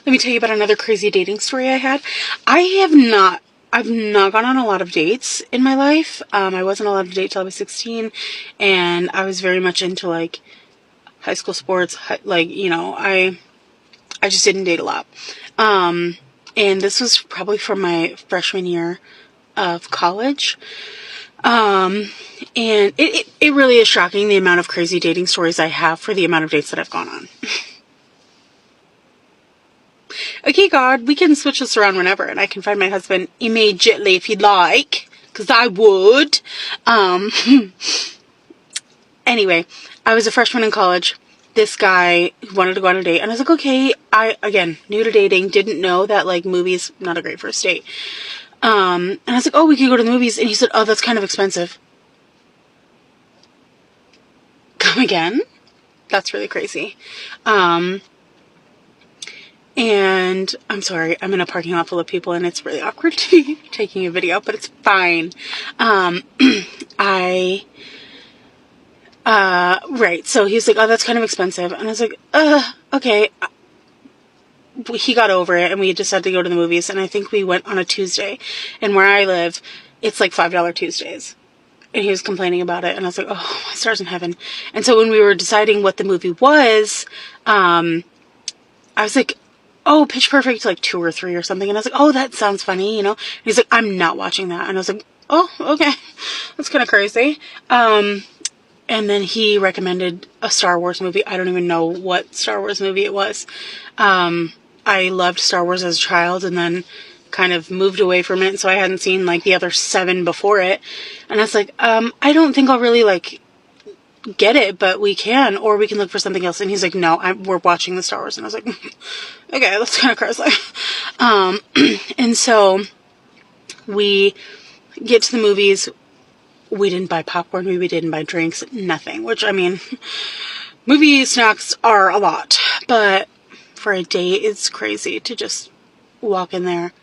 Let me tell you about another crazy dating story I had. I've not gone on a lot of dates in my life. I wasn't allowed to date till I was 16, and I was very much into, like, high school sports, like, you know, I just didn't date a lot. And this was probably from my freshman year of college. And it really is shocking the amount of crazy dating stories I have for the amount of dates that I've gone on. Okay, God, we can switch this around whenever, and I can find my husband immediately if you'd like, because I would. Anyway, I was a freshman in college. This guy wanted to go on a date, and I was like, okay. Again, new to dating, didn't know that, like, movies, not a great first date. And I was like, oh, we could go to the movies, and he said, oh, that's kind of expensive. Come again? That's really crazy. And I'm sorry, I'm in a parking lot full of people, and it's really awkward to be taking a video, but it's fine. Right, so he's like, oh, that's kind of expensive. And I was like, okay. He got over it, and we decided to go to the movies, and I think we went on a Tuesday. And where I live, it's like $5 Tuesdays. And he was complaining about it, and I was like, oh, my stars in heaven. And so when we were deciding what the movie was, I was like, oh, Pitch Perfect, like 2 or 3 or something. And I was like, oh, that sounds funny, you know? And he's like, I'm not watching that. And I was like, oh, okay. That's kind of crazy. And then he recommended a Star Wars movie. I don't even know what Star Wars movie it was. I loved Star Wars as a child, and then kind of moved away from it. So I hadn't seen, like, the other 7 before it. And I was like, I don't think I'll really, like, get it, but we can, or we can look for something else. And he's like, no, we're watching the Star Wars. And I was like, okay, that's kind of crazy. And so we get to the movies. We didn't buy popcorn, we didn't buy drinks, nothing, which, I mean, movie snacks are a lot, but for a date, it's crazy to just walk in there,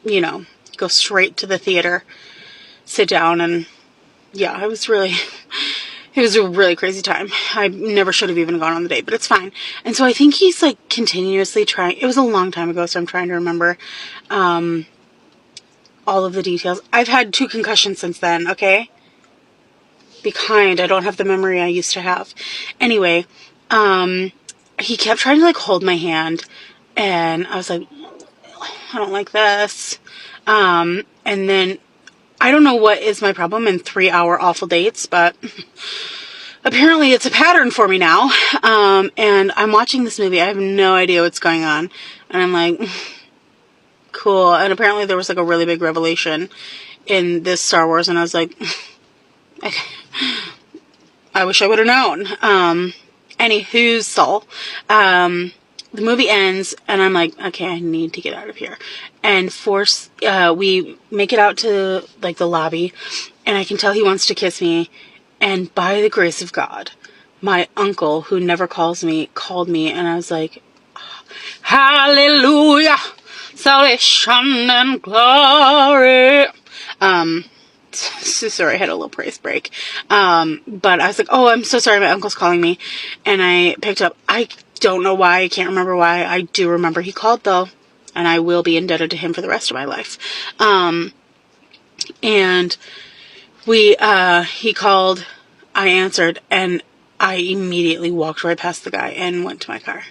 you know, go straight to the theater, sit down, and yeah, it was a really crazy time. I never should have even gone on the date, but it's fine. And so I think he's, like, continuously trying. It was a long time ago, so I'm trying to remember all of the details. I've had 2 concussions since then, okay? Be kind. I don't have the memory I used to have. Anyway, he kept trying to, like, hold my hand, and I was like, I don't like this. And then I don't know what is my problem in 3-hour awful dates, but apparently it's a pattern for me now. And I'm watching this movie. I have no idea what's going on. And I'm like, cool. And apparently there was, like, a really big revelation in this Star Wars. And I was like, okay. I wish I would have known. Anywho's soul. The movie ends, and I'm like, okay, I need to get out of here. And we make it out to, like, the lobby, and I can tell he wants to kiss me. And by the grace of God, my uncle, who never calls me, called me, and I was like, hallelujah, salvation and glory. So sorry, I had a little praise break. But I was like, oh, I'm so sorry, my uncle's calling me. And I picked up. I don't know why. I can't remember why. I do remember he called, though. And I will be indebted to him for the rest of my life. And he called, I answered, and I immediately walked right past the guy and went to my car.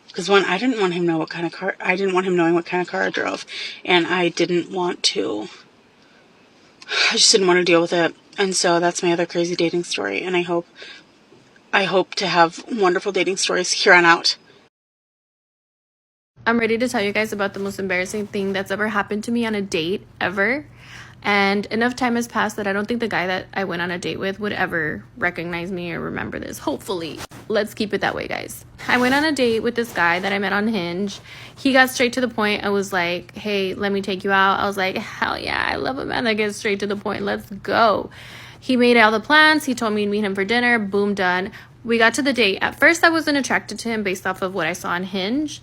Because I didn't want him to know what kind of car, I didn't want him knowing what kind of car I drove. And I just didn't want to deal with it. And so that's my other crazy dating story. And I hope to have wonderful dating stories here on out. I'm ready to tell you guys about the most embarrassing thing that's ever happened to me on a date ever. And enough time has passed that I don't think the guy that I went on a date with would ever recognize me or remember this. Hopefully. Let's keep it that way, guys. I went on a date with this guy that I met on Hinge. He got straight to the point. I was like, hey, let me take you out. I was like, hell yeah, I love a man that gets straight to the point. Let's go. He made all the plans. He told me to meet him for dinner. Boom, done. We got to the date. At first, I wasn't attracted to him based off of what I saw on Hinge.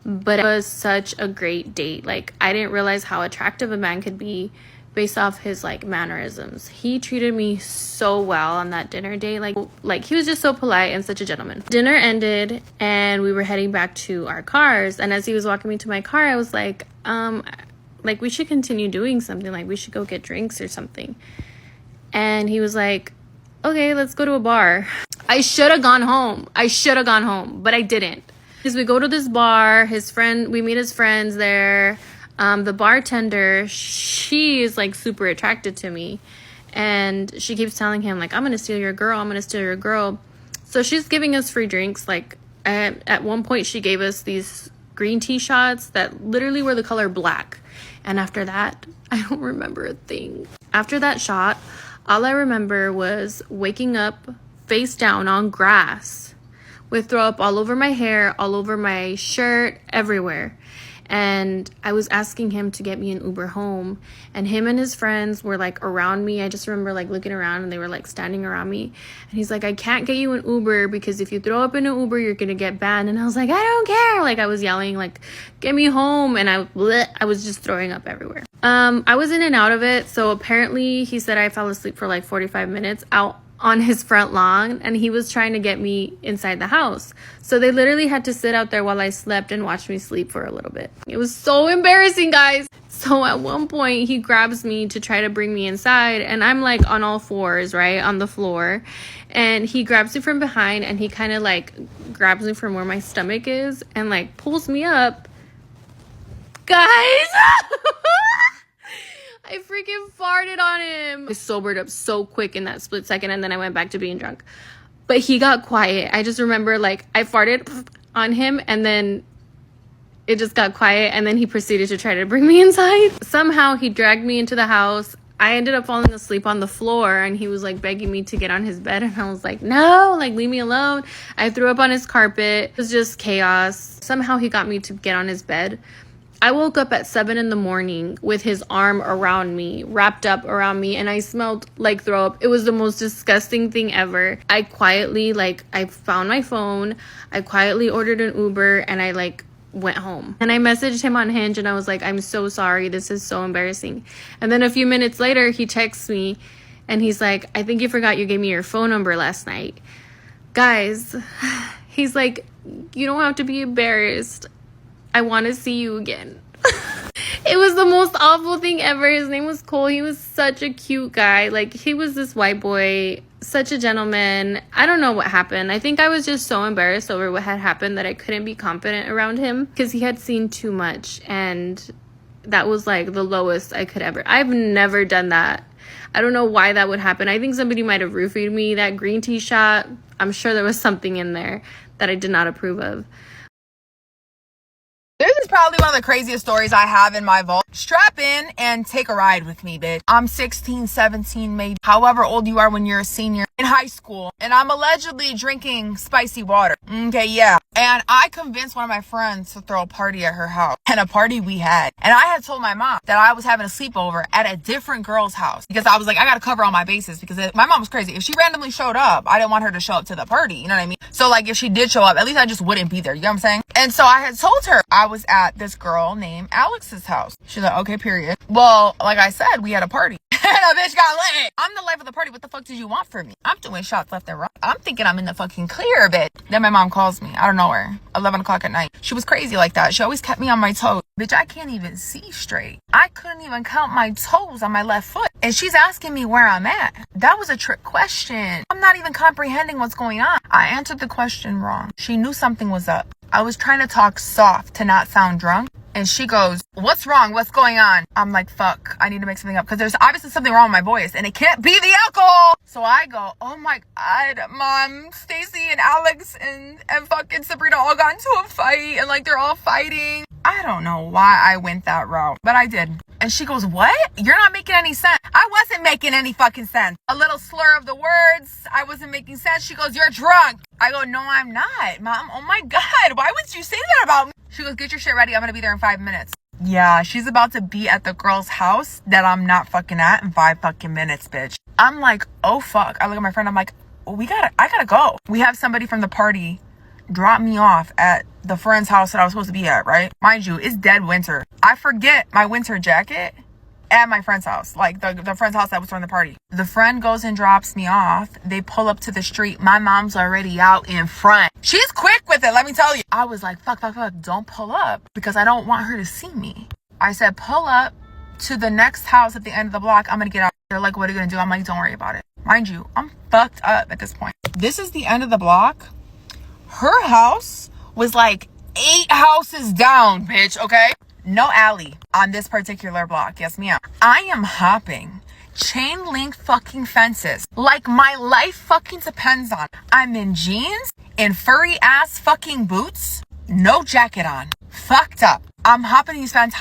But it was such a great date. Like, I didn't realize how attractive a man could be based off his like mannerisms. He treated me so well on that dinner date. Like he was just so polite and such a gentleman. Dinner ended and we were heading back to our cars, and as he was walking me to my car, I was like we should continue doing something, like we should go get drinks or something. And he was like, okay, let's go to a bar. I should have gone home, but I didn't. Because we go to this bar, we meet his friends there. The bartender, she is like super attracted to me, and she keeps telling him like, I'm gonna steal your girl. So she's giving us free drinks. Like at one point she gave us these green tea shots that literally were the color black, and after that I don't remember a thing. After that shot, all I remember was waking up face down on grass with throw up all over my hair, all over my shirt, everywhere. And I was asking him to get me an Uber home, and him and his friends were like around me. I just remember like looking around, and they were like standing around me, and he's like, I can't get you an Uber because if you throw up in an Uber, you're gonna get banned. And I was like, I don't care. Like I was yelling like, get me home, and I was just throwing up everywhere. I was in and out of it. So apparently he said I fell asleep for like 45 minutes out on his front lawn, and he was trying to get me inside the house. So they literally had to sit out there while I slept and watch me sleep for a little bit. It was so embarrassing, guys. So at one point he grabs me to try to bring me inside, and I'm like on all fours, right, on the floor, and he grabs me from behind, and he kind of like grabs me from where my stomach is and like pulls me up. Guys, I freaking farted on him. I sobered up so quick in that split second, and then I went back to being drunk. But he got quiet. I just remember like I farted on him, and then it just got quiet, and then he proceeded to try to bring me inside. Somehow he dragged me into the house. I ended up falling asleep on the floor, and he was like begging me to get on his bed, and I was like, no, like leave me alone. I threw up on his carpet. It was just chaos. Somehow he got me to get on his bed. I woke up at 7 a.m. with his arm around me, wrapped up around me, and I smelled like throw up. It was the most disgusting thing ever. I quietly, I found my phone, I quietly ordered an Uber, and I went home. And I messaged him on Hinge, and I was like, I'm so sorry, this is so embarrassing. And then a few minutes later, he texts me, and he's like, I think you forgot you gave me your phone number last night. Guys, he's like, you don't have to be embarrassed. I want to see you again. It was the most awful thing ever. His name was Cole. He was such a cute guy. Like, he was this white boy, such a gentleman. I don't know what happened. I think I was just so embarrassed over what had happened that I couldn't be confident around him because he had seen too much, and that was like the lowest I could ever. I've never done that. I don't know why that would happen. I think somebody might have roofied me. That green tea shot, I'm sure there was something in there that I did not approve of. This is probably one of the craziest stories I have in my vault. Strap in and take a ride with me, bitch. I'm 16, 17, maybe however old you are when you're a senior in high school. And I'm allegedly drinking spicy water. Okay, yeah. And I convinced one of my friends to throw a party at her house. And a party we had. And I had told my mom that I was having a sleepover at a different girl's house. Because I was like, I gotta cover all my bases. Because my mom was crazy. If she randomly showed up, I didn't want her to show up to the party. You know what I mean? So if she did show up, at least I just wouldn't be there. You know what I'm saying? And so I had told her I was at this girl named Alex's house. She's like, okay, period. Well, like I said, we had a party. And a bitch got lit. I'm the life of the party. What the fuck did you want from me? I'm doing shots left and right. I'm thinking I'm in the fucking clear, bitch. Then my mom calls me out of nowhere, 11 o'clock at night. She was crazy like that. She always kept me on my toes. Bitch, I can't even see straight. I couldn't even count my toes on my left foot. And she's asking me where I'm at. That was a trick question. I'm not even comprehending what's going on. I answered the question wrong. She knew something was up. I was trying to talk soft to not sound drunk. And she goes, what's wrong? What's going on? I'm like, fuck, I need to make something up. Because there's obviously something wrong with my voice. And it can't be the alcohol. So I go, oh my God, Mom, Stacy and Alex and fucking Sabrina all got into a fight. And they're all fighting. I don't know why I went that route. But I did. And she goes, what? You're not making any sense. I wasn't making any fucking sense. A little slur of the words. I wasn't making sense. She goes, you're drunk. I go, no, I'm not, Mom. Oh my God. Why would you say that about me? She goes, get your shit ready. I'm going to be there in 5 minutes. Yeah, she's about to be at the girl's house that I'm not fucking at in 5 fucking minutes, bitch. I'm like, oh fuck. I look at my friend. I'm like, I gotta go. We have somebody from the party drop me off at the friend's house that I was supposed to be at, right? Mind you, it's dead winter. I forget my winter jacket at my friend's house, like the friend's house that was throwing the party. The friend goes and drops me off. They pull up to the street. My mom's already out in front. She's quick with it, let me tell you. I was like, fuck, don't pull up, because I don't want her to see me. I said, pull up to the next house at the end of the block. I'm gonna get out. They're like, what are you gonna do? I'm like, don't worry about it. Mind you, I'm fucked up at this point. This is the end of the block. Her house was like 8 houses down, bitch, okay? No alley on this particular block. Yes, ma'am. I am hopping chain link fucking fences like my life fucking depends on. I'm in jeans and furry ass fucking boots, no jacket on, fucked up. I'm hopping these fence.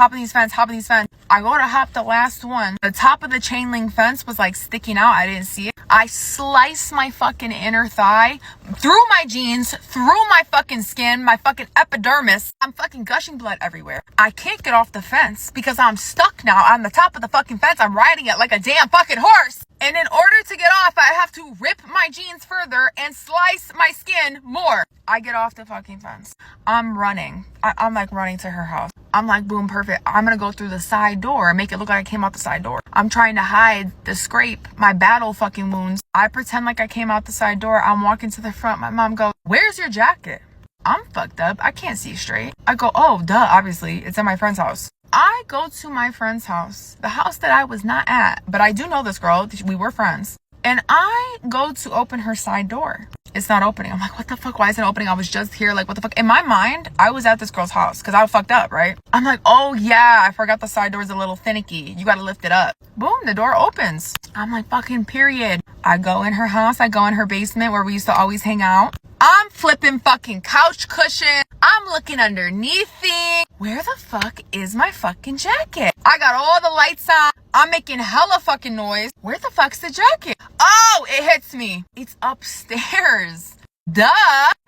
I go to hop the last one. The top of the chain link fence was like sticking out. I didn't see it. I sliced my fucking inner thigh through my jeans, through my fucking skin, my fucking epidermis. I'm fucking gushing blood everywhere. I can't get off the fence because I'm stuck now on the top of the fucking fence. I'm riding it like a damn fucking horse. And in order to get off, I have to rip my jeans further and slice my skin more. I get off the fucking fence. I'm running. I'm like running to her house. I'm like, boom, perfect. I'm gonna go through the side door and make it look like I came out the side door. I'm trying to hide the scrape, my battle fucking wounds. I pretend like I came out the side door. I'm walking to the front. My mom goes, where's your jacket? I'm fucked up. I can't see straight. I go, oh, duh, obviously. It's at my friend's house. I go to my friend's house, the house that I was not at, but I do know this girl. We were friends. And I go to open her side door. It's not opening. I'm like, what the fuck? Why isn't it opening? I was just here. Like, what the fuck? In my mind, I was at this girl's house because I was fucked up, right? I'm like, oh yeah, I forgot the side door is a little finicky. You got to lift it up. Boom, the door opens. I'm like, fucking period. I go in her house. I go in her basement where we used to always hang out. I'm flipping fucking couch cushion. I'm looking underneath things. Where the fuck is my fucking jacket? I got all the lights on. I'm making hella fucking noise. Where the fuck's the jacket? Oh, it hits me. It's upstairs. Duh.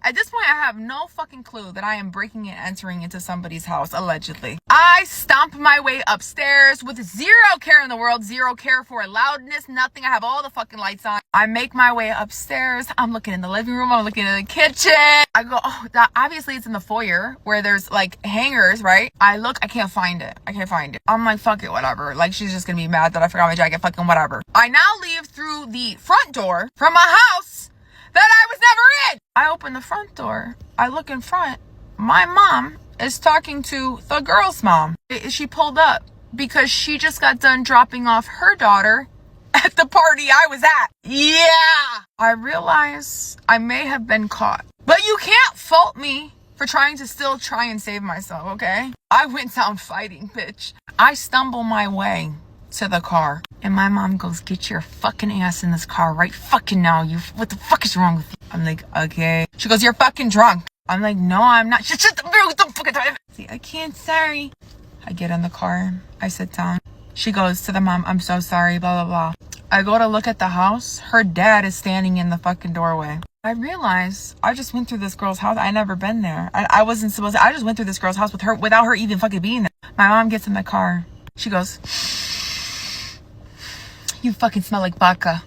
At this point, I have no fucking clue that I am breaking and entering into somebody's house, allegedly. I stomp my way upstairs with zero care in the world, zero care for loudness, nothing. I have all the fucking lights on. I make my way upstairs. I'm looking in the living room. I'm looking in the kitchen. I go, oh, obviously it's in the foyer where there's like hangers, right? I look, I can't find it. I'm like, fuck it, whatever. Like, she's just gonna be mad that I forgot my jacket, fucking whatever. I now leave through the front door from a house that I was never in. I open the front door. I look in front. My mom is talking to the girl's mom. She pulled up because she just got done dropping off her daughter at the party I was at. Yeah. I realize I may have been caught, but you can't fault me for trying to still try and save myself, okay? I went down fighting, bitch. I stumble my way to the car. And my mom goes, get your fucking ass in this car right fucking now. What the fuck is wrong with you? I'm like, okay. She goes, you're fucking drunk. I'm like, no, I'm not. Shut the fucking time. See, I can't, sorry. I get in the car. I sit down. She goes to the mom, I'm so sorry, blah, blah, blah. I go to look at the house. Her dad is standing in the fucking doorway. I realize I just went through this girl's house. I never been there. I wasn't supposed to. I just went through this girl's house with her without her even fucking being there. My mom gets in the car. She goes, you fucking smell like vodka.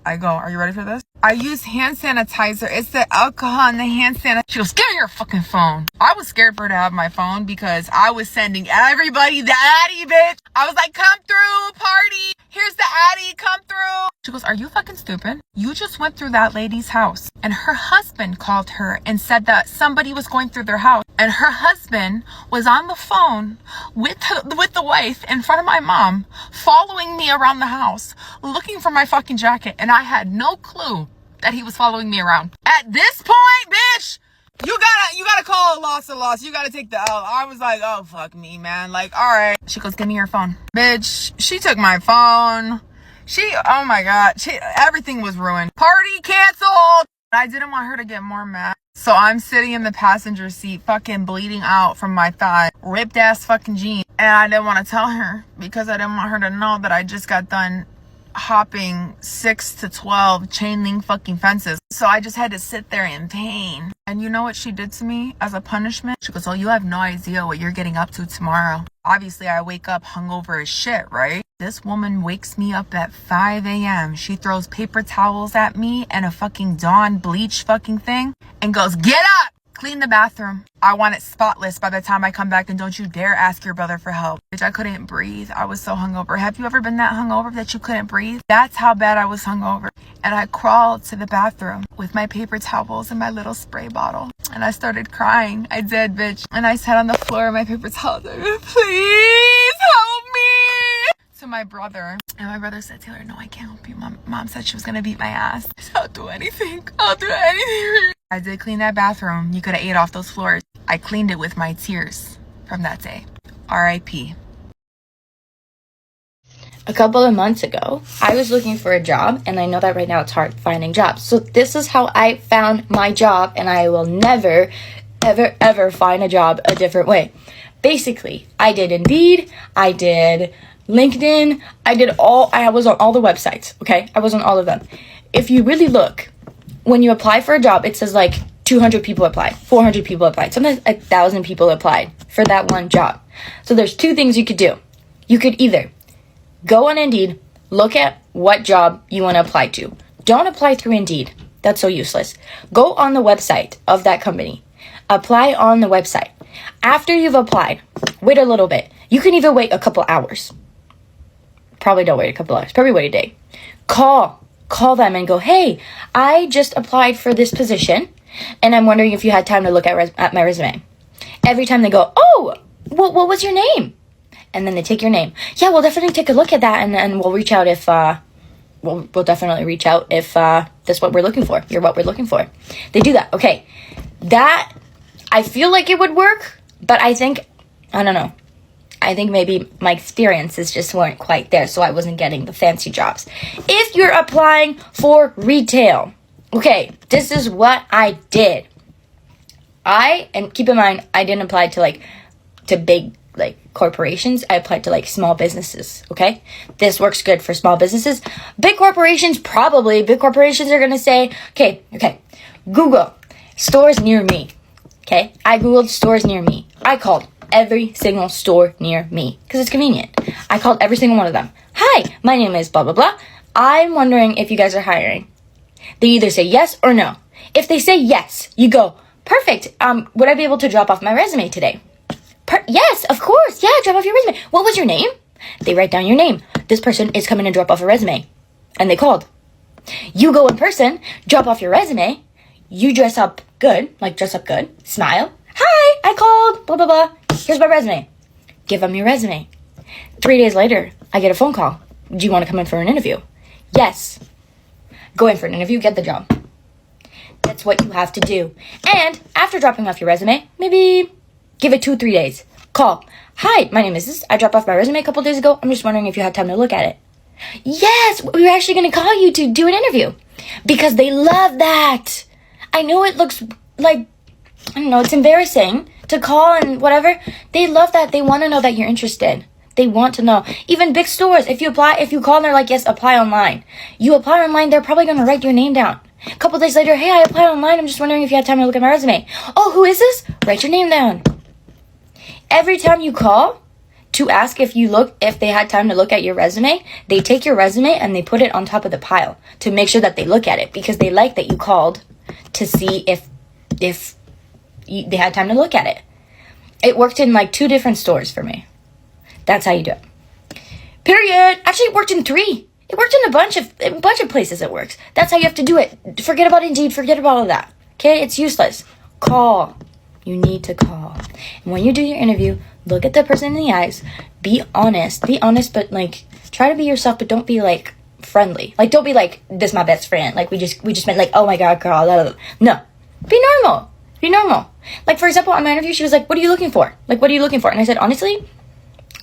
I go, are you ready for this? I use hand sanitizer. It's the alcohol and the hand sanitizer. She goes, give me your fucking phone. I was scared for her to have my phone because I was sending everybody the Addy, bitch. I was like, come through, party. Here's the Addy, come through. She goes, are you fucking stupid? You just went through that lady's house and her husband called her and said that somebody was going through their house and her husband was on the phone with the wife in front of my mom, following me around the house, looking for my fucking jacket, and I had no clue that he was following me around. At this point, bitch, you gotta call a loss. You gotta take the L. I was like, oh, fuck me, man. Like, all right. She goes, give me your phone. Bitch, she took my phone. Oh my God. Everything was ruined. Party canceled. I didn't want her to get more mad. So I'm sitting in the passenger seat, fucking bleeding out from my thigh, ripped ass fucking jeans. And I didn't want to tell her because I didn't want her to know that I just got done hopping 6 to 12 chain link fucking fences. So I just had to sit there in pain. And you know what she did to me as a punishment? She goes, oh, you have no idea what you're getting up to tomorrow. Obviously, I wake up hungover as shit, right? This woman wakes me up at 5 a.m. She throws paper towels at me and a fucking Dawn bleach fucking thing and goes, get up! Clean the bathroom. I want it spotless by the time I come back, and don't you dare ask your brother for help. Bitch, I couldn't breathe. I was so hungover. Have you ever been that hungover that you couldn't breathe? That's how bad I was hungover. And I crawled to the bathroom with my paper towels and my little spray bottle. And I started crying. I did, bitch. And I sat on the floor with my paper towels. Please help me. To my brother. And my brother said, Taylor, no, I can't help you. Mom said she was going to beat my ass. I'll do anything. I'll do anything. I did clean that bathroom. You could have ate off those floors. I cleaned it with my tears from that day. R.I.P. A couple of months ago, I was looking for a job, and I know that right now it's hard finding jobs. So this is how I found my job, and I will never, ever, ever find a job a different way. Basically, I did Indeed, I did LinkedIn, I was on all the websites, okay? I was on all of them. If you really look, when you apply for a job, it says like 200 people applied, 400 people applied, sometimes 1,000 people applied for that one job. So there's two things you could do. You could either go on Indeed, look at what job you want to apply to. Don't apply through Indeed. That's so useless. Go on the website of that company. Apply on the website. After you've applied, wait a little bit. You can even wait a couple hours. Probably don't wait a couple hours. Probably wait a day. Call them and go, hey, I just applied for this position, and I'm wondering if you had time to look at my resume. Every time they go, oh, what was your name? And then they take your name. Yeah, we'll definitely take a look at that, and we'll reach out if, we'll definitely reach out if that's what we're looking for. You're what we're looking for. They do that. Okay. That, I feel like it would work, but I don't know. I think maybe my experiences just weren't quite there, so I wasn't getting the fancy jobs. If you're applying for retail, okay, this is what I did. And keep in mind, I didn't apply to big, corporations. I applied to, small businesses, okay? This works good for small businesses. Big corporations are going to say, okay, Google stores near me, okay? I Googled stores near me. I called every single store near me because it's convenient. I called every single one of them. Hi, my name is blah, blah, blah. I'm wondering if you guys are hiring. They either say yes or no. If they say yes, you go, perfect. Would I be able to drop off my resume today? Yes, of course. Yeah, drop off your resume. What was your name? They write down your name. This person is coming to drop off a resume. And they called. You go in person, drop off your resume. You dress up good, smile. Hi, I called, blah, blah, blah. Here's my resume. Give them your resume. 3 days later, I get a phone call. Do you want to come in for an interview? Yes. Go in for an interview, get the job. That's what you have to do. And after dropping off your resume, maybe give it 2-3 days. Call. Hi, my name is this. I dropped off my resume a couple days ago. I'm just wondering if you had time to look at it. Yes, we were actually going to call you to do an interview. Because they love that. I know it looks like, it's embarrassing to call and whatever. They love that. They want to know that you're interested. They want to know. Even big stores, if you call and they're like, yes, apply online. You apply online, they're probably going to write your name down. A couple days later, hey, I applied online. I'm just wondering if you had time to look at my resume. Oh, who is this? Write your name down. Every time you call to ask if they had time to look at your resume, they take your resume and they put it on top of the pile to make sure that they look at it because they like that you called to see if they had time to look at it. It worked in 2 different stores for me. That's how you do it. Period. Actually, it worked in 3. It worked in a bunch of places it works. That's how you have to do it. Forget about Indeed. Forget about all of that. Okay? It's useless. Call. You need to call. And when you do your interview, look at the person in the eyes. Be honest. Be honest, but try to be yourself, but don't be friendly. Don't be this my best friend. We just meant oh my god, girl. Blah, blah, blah. No. Be normal. Be normal. For example, on my interview, she was like, what are you looking for? What are you looking for? And I said, honestly,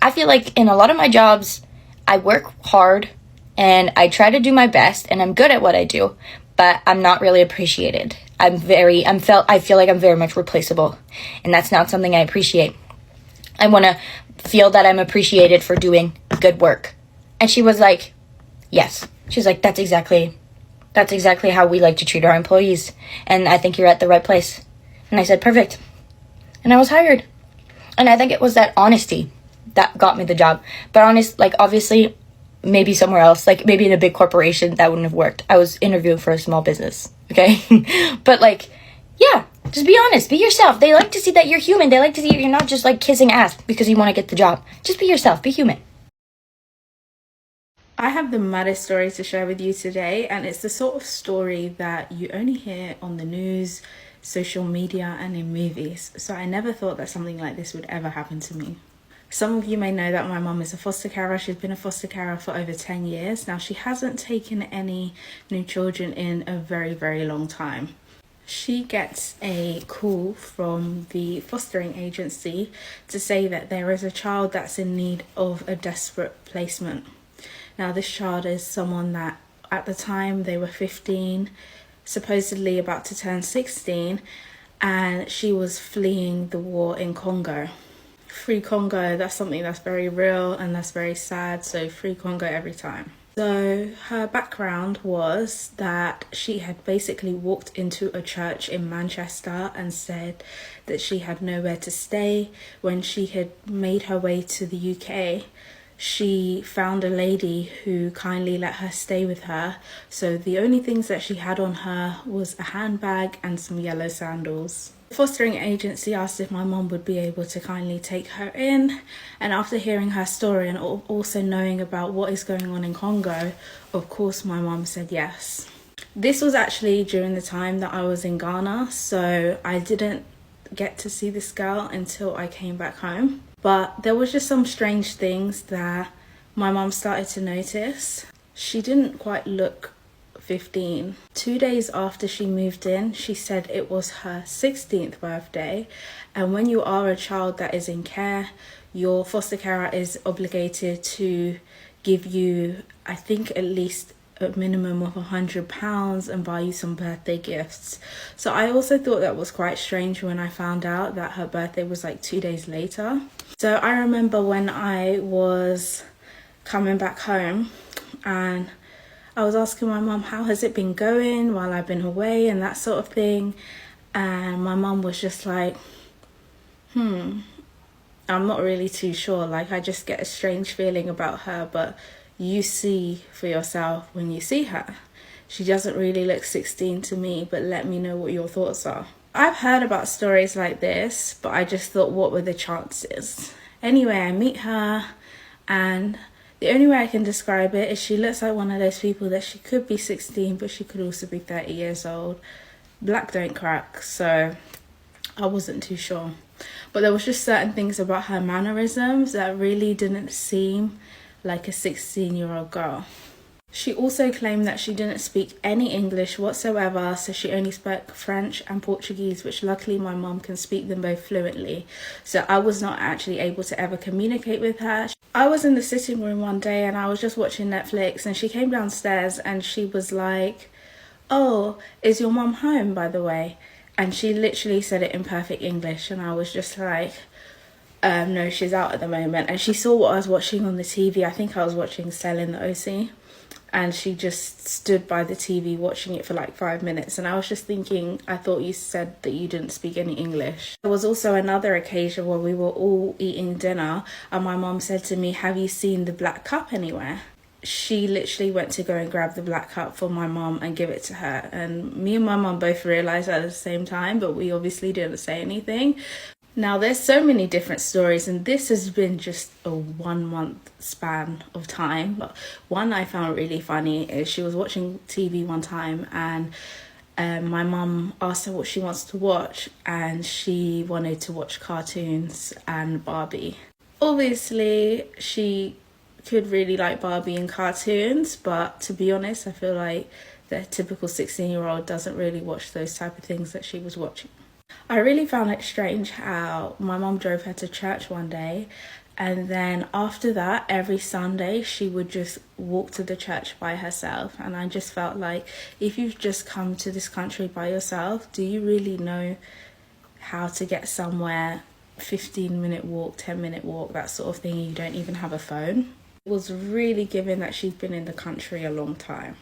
I feel in a lot of my jobs, I work hard and I try to do my best and I'm good at what I do, but I'm not really appreciated. I feel like I'm very much replaceable, and that's not something I appreciate. I want to feel that I'm appreciated for doing good work. And she was like, yes. She's like, that's exactly how we like to treat our employees, and I think you're at the right place. And I said, perfect. And I was hired. And I think it was that honesty that got me the job. But obviously, maybe somewhere else, maybe in a big corporation, that wouldn't have worked. I was interviewing for a small business, okay? But yeah, Just be honest. Be yourself. They like to see that you're human. They like to see you're not just like kissing ass because you want to get the job. Just be yourself. Be human. I have the maddest story to share with you today, and it's the sort of story that you only hear on the news, social media, and in movies. So I never thought that something like this would ever happen to me. Some of you may know that my mum is a foster carer. She's been a foster carer for over 10 years. Now, she hasn't taken any new children in a very, very long time. She gets a call from the fostering agency to say that there is a child that's in need of a desperate placement. Now, this child is someone that at the time they were 15, supposedly about to turn 16, and she was fleeing the war in Congo. Free Congo, that's something that's very real and that's very sad, so free Congo every time. So her background was that she had basically walked into a church in Manchester and said that she had nowhere to stay. When she had made her way to the UK, she found a lady who kindly let her stay with her. So the only things that she had on her was a handbag and some yellow sandals. The fostering agency asked if my mom would be able to kindly take her in, and after hearing her story and also knowing about what is going on in Congo, of course my mom said yes. This was actually during the time that I was in Ghana, so I didn't get to see this girl until I came back home. But there was just some strange things that my mom started to notice. She didn't quite look 15. 2 days after she moved in, she said it was her 16th birthday, and when you are a child that is in care, your foster carer is obligated to give you, I think, at least a minimum of £100 and buy you some birthday gifts. So I also thought that was quite strange when I found out that her birthday was like 2 days later. So I remember when I was coming back home and I was asking my mum, how has it been going while I've been away and that sort of thing. And my mum was just like, I'm not really too sure. Like, I just get a strange feeling about her, but you see for yourself when you see her. She doesn't really look 16 to me, but let me know what your thoughts are. I've heard about stories like this, but I just thought, what were the chances? Anyway, I meet her, and the only way I can describe it is she looks like one of those people that she could be 16, but she could also be 30 years old. Black don't crack, so I wasn't too sure. But there was just certain things about her mannerisms that really didn't seem like a 16-year-old girl. She also claimed that she didn't speak any English whatsoever, so she only spoke French and Portuguese, which luckily my mum can speak them both fluently. So I was not actually able to ever communicate with her. I was in the sitting room one day and I was just watching Netflix, and she came downstairs and she was like, "Oh, is your mum home, by the way?" And she literally said it in perfect English, and I was just like, no, she's out at the moment. And she saw what I was watching on the TV. I think I was watching Cell in the OC. And she just stood by the TV watching it for like 5 minutes. And I was just thinking, I thought you said that you didn't speak any English. There was also another occasion where we were all eating dinner and my mom said to me, "Have you seen the black cup anywhere?" She literally went to go and grab the black cup for my mom and give it to her. And me and my mom both realised at the same time, but we obviously didn't say anything. Now, there's so many different stories, and this has been just a 1 month span of time. But one I found really funny is she was watching TV one time, and my mum asked her what she wants to watch, and she wanted to watch cartoons and Barbie. Obviously, she could really like Barbie and cartoons, but to be honest, I feel like the typical 16-year-old doesn't really watch those type of things that she was watching. I really found it strange how my mom drove her to church one day, and then after that, every Sunday, she would just walk to the church by herself. And I just felt like, if you've just come to this country by yourself, do you really know how to get somewhere? 15-minute walk, 10-minute walk, that sort of thing. You don't even have a phone. It was really given that she'd been in the country a long time.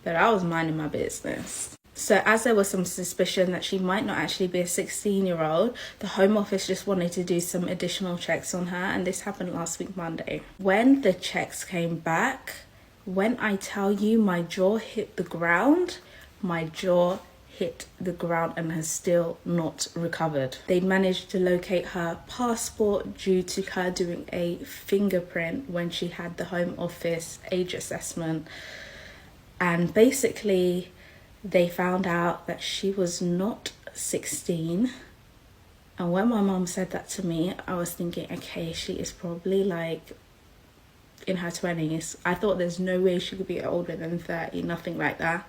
But I was minding my business. So as there was some suspicion that she might not actually be a 16-year-old, the Home Office just wanted to do some additional checks on her, and this happened last week Monday. When the checks came back, when I tell you my jaw hit the ground, my jaw hit the ground and has still not recovered. They'd managed to locate her passport due to her doing a fingerprint when she had the Home Office age assessment. And basically, they found out that she was not 16. And when my mom said that to me, I was thinking, okay, she is probably like in her 20s. I thought there's no way she could be older than 30, nothing like that.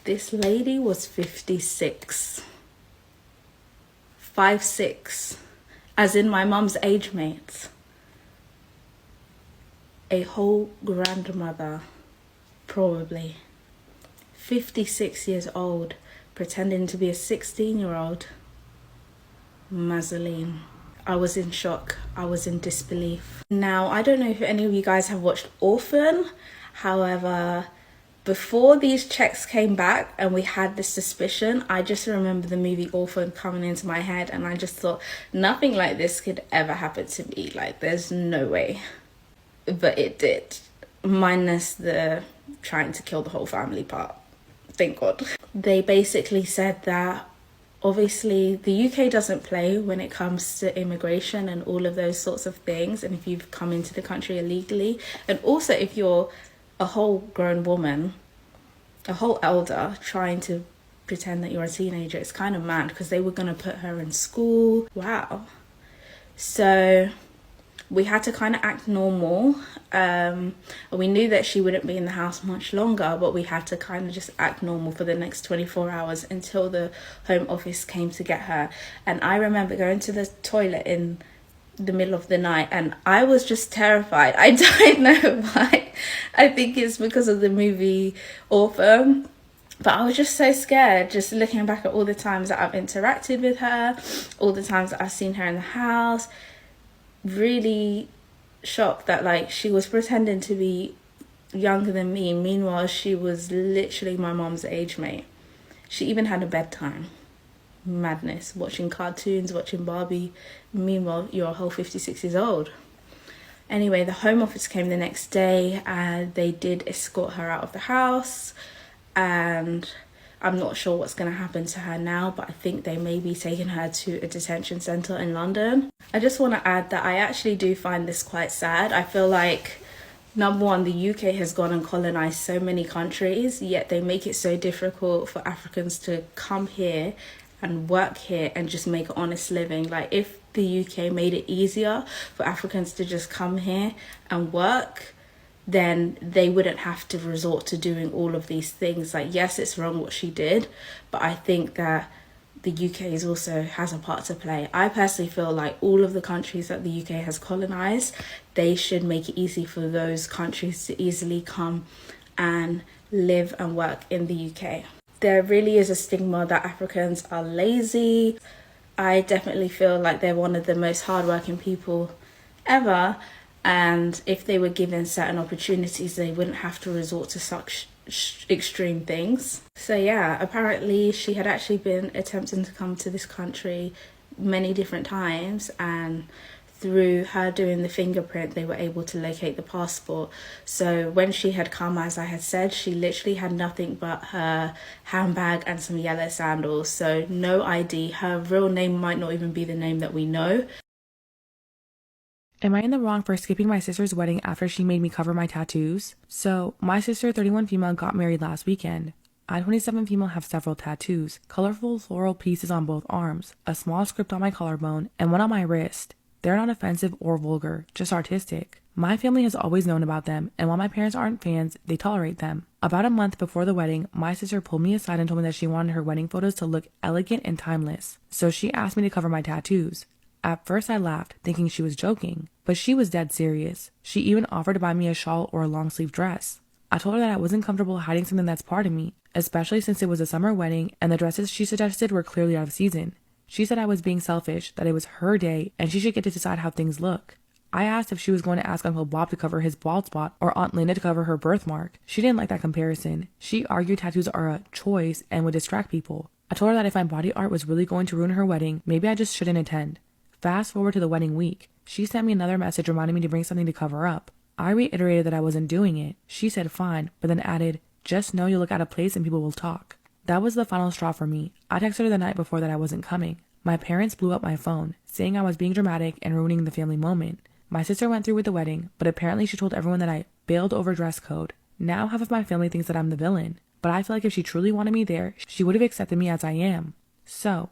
This lady was 56. 5'6", as in my mum's age mates. A whole grandmother, probably. 56 years old, pretending to be a 16-year-old. Mazzoline. I was in shock. I was in disbelief. Now, I don't know if any of you guys have watched Orphan. However, before these checks came back and we had this suspicion, I just remember the movie Orphan coming into my head, and I just thought nothing like this could ever happen to me. Like, there's no way. But it did. Minus the trying to kill the whole family part. Thank God. They basically said that obviously the UK doesn't play when it comes to immigration and all of those sorts of things, and if you've come into the country illegally, and also if you're a whole grown woman, a whole elder, trying to pretend that you're a teenager, it's kind of mad, because they were going to put her in school. Wow. So we had to kind of act normal. We knew that she wouldn't be in the house much longer, but we had to kind of just act normal for the next 24 hours until the Home Office came to get her. And I remember going to the toilet in the middle of the night, and I was just terrified. I don't know why. I think it's because of the movie Orphan. But I was just so scared, just looking back at all the times that I've interacted with her, all the times that I've seen her in the house. Really shocked that like she was pretending to be younger than me. Meanwhile, she was literally my mom's age mate. She even had a bedtime. Madness. Watching cartoons, watching Barbie. Meanwhile, you're a whole 56 years old. Anyway, the Home Office came the next day and they did escort her out of the house, and I'm not sure what's going to happen to her now, but I think they may be taking her to a detention centre in London. I just want to add that I actually do find this quite sad. I feel like, number one, the UK has gone and colonised so many countries, yet they make it so difficult for Africans to come here and work here and just make an honest living. Like, if the UK made it easier for Africans to just come here and work, then they wouldn't have to resort to doing all of these things. Like, yes, it's wrong what she did, but I think that the UK is also has a part to play. I personally feel like all of the countries that the UK has colonized, they should make it easy for those countries to easily come and live and work in the UK. There really is a stigma that Africans are lazy. I definitely feel like they're one of the most hardworking people ever. And if they were given certain opportunities, they wouldn't have to resort to such extreme things. So yeah, apparently she had actually been attempting to come to this country many different times, and through her doing the fingerprint, they were able to locate the passport. So when she had come, as I had said, she literally had nothing but her handbag and some yellow sandals. So no ID. Her real name might not even be the name that we know. Am I in the wrong for skipping my sister's wedding after she made me cover my tattoos? So, my sister, 31 female, got married last weekend. I, 27 female, have several tattoos, colorful floral pieces on both arms, a small script on my collarbone, and one on my wrist. They're not offensive or vulgar, just artistic. My family has always known about them, and while my parents aren't fans, they tolerate them. About a month before the wedding, my sister pulled me aside and told me that she wanted her wedding photos to look elegant and timeless, so she asked me to cover my tattoos. At first I laughed, thinking she was joking, but she was dead serious. She even offered to buy me a shawl or a long sleeve dress. I told her that I wasn't comfortable hiding something that's part of me, especially since it was a summer wedding and the dresses she suggested were clearly out of season. She said I was being selfish, that it was her day and she should get to decide how things look. I asked if she was going to ask Uncle Bob to cover his bald spot or Aunt Linda to cover her birthmark. She didn't like that comparison. She argued tattoos are a choice and would distract people. I told her that if my body art was really going to ruin her wedding, maybe I just shouldn't attend. Fast forward to the wedding week. She sent me another message reminding me to bring something to cover up. I reiterated that I wasn't doing it. She said fine, but then added, just know you'll look out of place and people will talk. That was the final straw for me. I texted her the night before that I wasn't coming. My parents blew up my phone, saying I was being dramatic and ruining the family moment. My sister went through with the wedding, but apparently she told everyone that I bailed over dress code. Now half of my family thinks that I'm the villain, but I feel like if she truly wanted me there, she would have accepted me as I am. So,